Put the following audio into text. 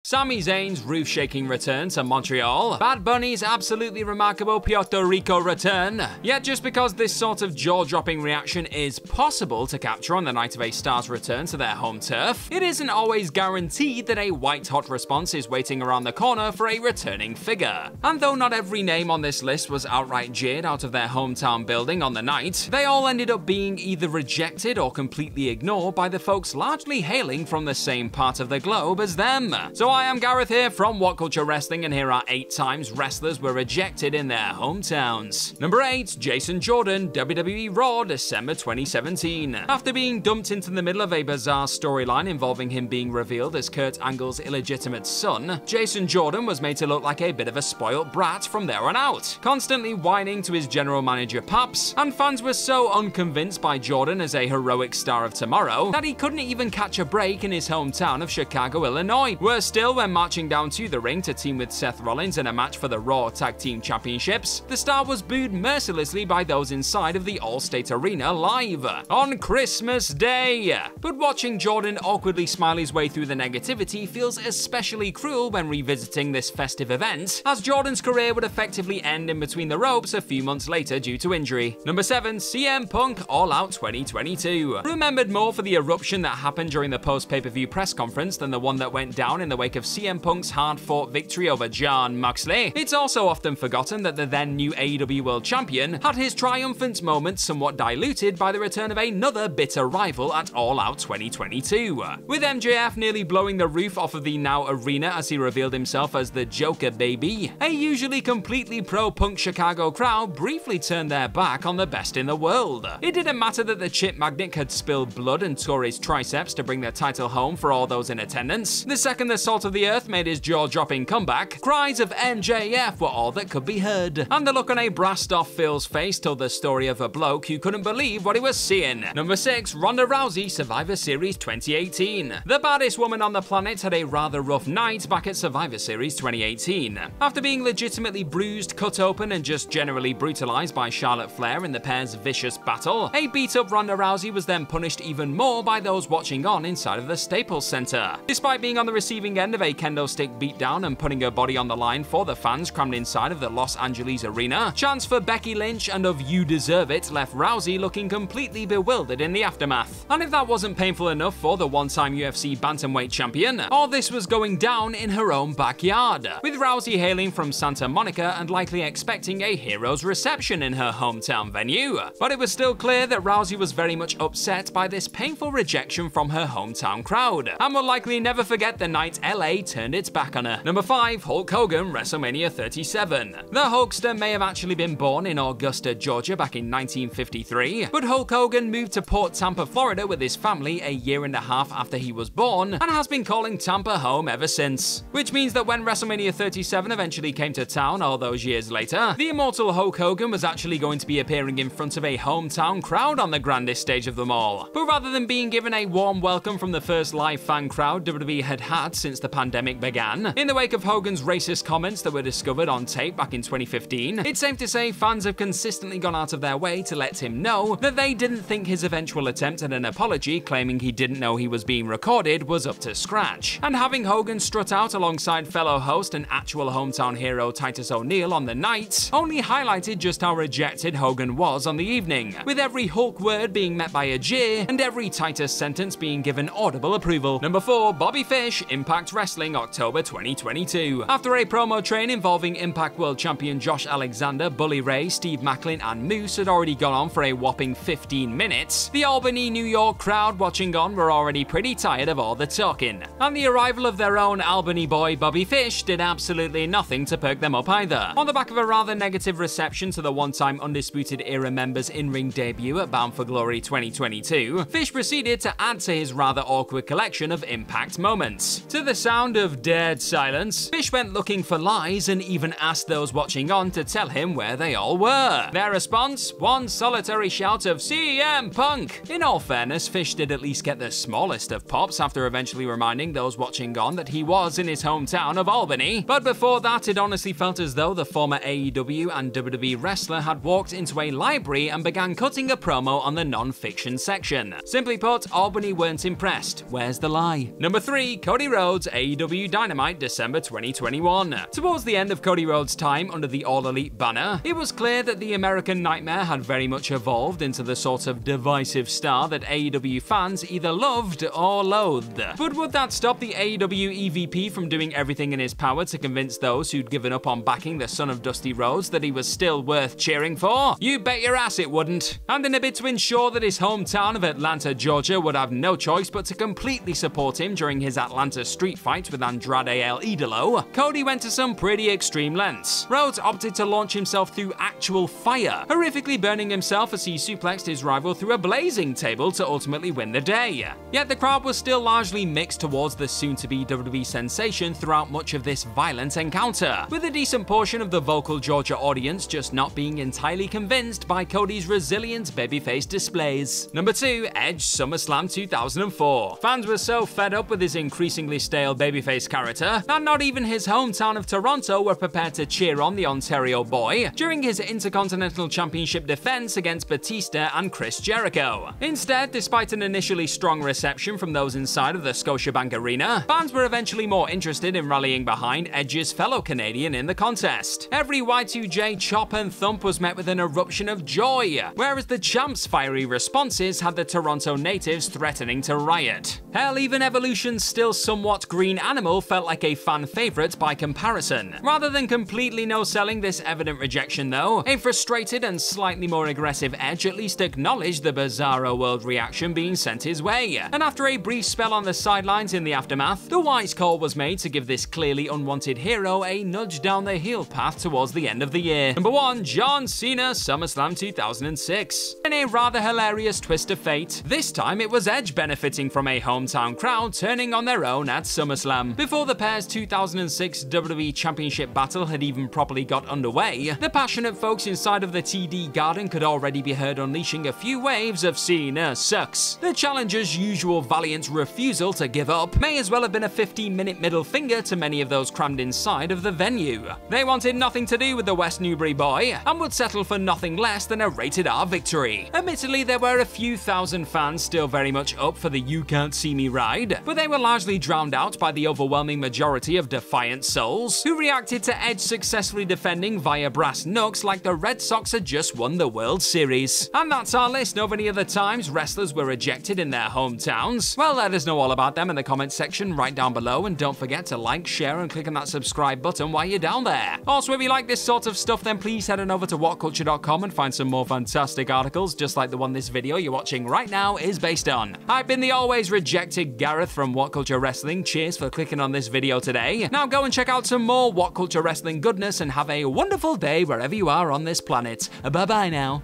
Sami Zayn's roof-shaking return to Montreal, Bad Bunny's absolutely remarkable Puerto Rico return. Yet just because this sort of jaw-dropping reaction is possible to capture on the night of a star's return to their home turf, it isn't always guaranteed that a white-hot response is waiting around the corner for a returning figure. And though not every name on this list was outright jeered out of their hometown building on the night, they all ended up being either rejected or completely ignored by the folks largely hailing from the same part of the globe as them. So I am Gareth here from What Culture Wrestling, and here are 8 times wrestlers were rejected in their hometowns. Number 8, Jason Jordan, WWE Raw, December 2017. After being dumped into the middle of a bizarre storyline involving him being revealed as Kurt Angle's illegitimate son, Jason Jordan was made to look like a bit of a spoilt brat from there on out, constantly whining to his general manager Paps, and fans were so unconvinced by Jordan as a heroic star of tomorrow that he couldn't even catch a break in his hometown of Chicago, Illinois. Worse still, when marching down to the ring to team with Seth Rollins in a match for the Raw Tag Team Championships, the star was booed mercilessly by those inside of the All-State Arena live on Christmas Day. But watching Jordan awkwardly smile his way through the negativity feels especially cruel when revisiting this festive event, as Jordan's career would effectively end in between the ropes a few months later due to injury. Number 7, CM Punk All Out 2022. Remembered more for the eruption that happened during the post-pay-per-view press conference than the one that went down in the wake of CM Punk's hard-fought victory over Jon Moxley, it's also often forgotten that the then new AEW World Champion had his triumphant moment somewhat diluted by the return of another bitter rival at All Out 2022, with MJF nearly blowing the roof off of the now arena as he revealed himself as the Joker baby. A usually completely pro-Punk Chicago crowd briefly turned their back on the best in the world. It didn't matter that the chip magnet had spilled blood and tore his triceps to bring the title home for all those in attendance. The second the Salt of the Earth made his jaw-dropping comeback, cries of MJF were all that could be heard, and the look on a brassed-off Phil's face told the story of a bloke who couldn't believe what he was seeing. Number 6, Ronda Rousey, Survivor Series 2018. The baddest woman on the planet had a rather rough night back at Survivor Series 2018. After being legitimately bruised, cut open, and just generally brutalized by Charlotte Flair in the pair's vicious battle, a beat-up Ronda Rousey was then punished even more by those watching on inside of the Staples Center. Despite being on the receiving end of a kendo stick beatdown and putting her body on the line for the fans crammed inside of the Los Angeles arena, chants for Becky Lynch and of "You Deserve It" left Rousey looking completely bewildered in the aftermath. And if that wasn't painful enough for the one-time UFC bantamweight champion, all this was going down in her own backyard, with Rousey hailing from Santa Monica and likely expecting a hero's reception in her hometown venue. But it was still clear that Rousey was very much upset by this painful rejection from her hometown crowd, and will likely never forget the night LA turned its back on her. Number 5, Hulk Hogan, WrestleMania 37. The Hulkster may have actually been born in Augusta, Georgia back in 1953, but Hulk Hogan moved to Port Tampa, Florida with his family a year and a half after he was born, and has been calling Tampa home ever since. Which means that when WrestleMania 37 eventually came to town all those years later, the immortal Hulk Hogan was actually going to be appearing in front of a hometown crowd on the grandest stage of them all. But rather than being given a warm welcome from the first live fan crowd WWE had had since the pandemic began, in the wake of Hogan's racist comments that were discovered on tape back in 2015, it's safe to say fans have consistently gone out of their way to let him know that they didn't think his eventual attempt at an apology claiming he didn't know he was being recorded was up to scratch. And having Hogan strut out alongside fellow host and actual hometown hero Titus O'Neil on the night only highlighted just how rejected Hogan was on the evening, with every Hulk word being met by a jeer and every Titus sentence being given audible approval. Number 4, Bobby Fish, Impact Wrestling, October 2022. After a promo train involving Impact World Champion Josh Alexander, Bully Ray, Steve Macklin, and Moose had already gone on for a whopping 15 minutes, the Albany, New York crowd watching on were already pretty tired of all the talking, and the arrival of their own Albany boy Bobby Fish did absolutely nothing to perk them up either. On the back of a rather negative reception to the one-time Undisputed Era members' in-ring debut at Bound for Glory 2022, Fish proceeded to add to his rather awkward collection of Impact moments. To the sound of dead silence, Fish went looking for lies and even asked those watching on to tell him where they all were. Their response? One solitary shout of CM Punk! In all fairness, Fish did at least get the smallest of pops after eventually reminding those watching on that he was in his hometown of Albany, but before that it honestly felt as though the former AEW and WWE wrestler had walked into a library and began cutting a promo on the non-fiction section. Simply put, Albany weren't impressed. Where's the lie? Number 3, Cody Rhodes, AEW Dynamite, December 2021. Towards the end of Cody Rhodes' time under the All Elite banner, it was clear that the American Nightmare had very much evolved into the sort of divisive star that AEW fans either loved or loathed. But would that stop the AEW EVP from doing everything in his power to convince those who'd given up on backing the son of Dusty Rhodes that he was still worth cheering for? You bet your ass it wouldn't. And in a bid to ensure that his hometown of Atlanta, Georgia would have no choice but to completely support him during his Atlanta street fight with Andrade El Idolo, Cody went to some pretty extreme lengths. Rhodes opted to launch himself through actual fire, horrifically burning himself as he suplexed his rival through a blazing table to ultimately win the day. Yet the crowd was still largely mixed towards the soon-to-be WWE sensation throughout much of this violent encounter, with a decent portion of the vocal Georgia audience just not being entirely convinced by Cody's resilient babyface displays. Number 2. Edge SummerSlam 2004. Fans were so fed up with his increasingly stale babyface character that not even his hometown of Toronto were prepared to cheer on the Ontario boy during his Intercontinental Championship defense against Batista and Chris Jericho. Instead, despite an initially strong reception from those inside of the Scotiabank Arena, fans were eventually more interested in rallying behind Edge's fellow Canadian in the contest. Every Y2J chop and thump was met with an eruption of joy, whereas the champ's fiery responses had the Toronto natives threatening to riot. Hell, even Evolution's still somewhat green animal felt like a fan favorite by comparison. Rather than completely no-selling this evident rejection though, a frustrated and slightly more aggressive Edge at least acknowledged the bizarro world reaction being sent his way, and after a brief spell on the sidelines in the aftermath, the wise call was made to give this clearly unwanted hero a nudge down the heel path towards the end of the year. Number 1. John Cena SummerSlam 2006. In a rather hilarious twist of fate, this time it was Edge benefiting from a hometown crowd turning on their own at SummerSlam. Before the pair's 2006 WWE Championship battle had even properly got underway, the passionate folks inside of the TD Garden could already be heard unleashing a few waves of Cena sucks. The challenger's usual valiant refusal to give up may as well have been a 15-minute middle finger to many of those crammed inside of the venue. They wanted nothing to do with the West Newbury boy and would settle for nothing less than a rated R victory. Admittedly, there were a few thousand fans still very much up for the you can't see me ride, but they were largely drowned out by the overwhelming majority of defiant souls who reacted to Edge successfully defending via brass knucks like the Red Sox had just won the World Series. And that's our list of any other times wrestlers were rejected in their hometowns. Well, let us know all about them in the comments section right down below, and don't forget to like, share, and click on that subscribe button while you're down there. Also, if you like this sort of stuff, then please head on over to whatculture.com and find some more fantastic articles just like the one this video you're watching right now is based on. I've been the always rejected Gareth from What Culture Wrestling. Cheers for clicking on this video today. Now go and check out some more What Culture Wrestling goodness and have a wonderful day wherever you are on this planet. Bye bye now.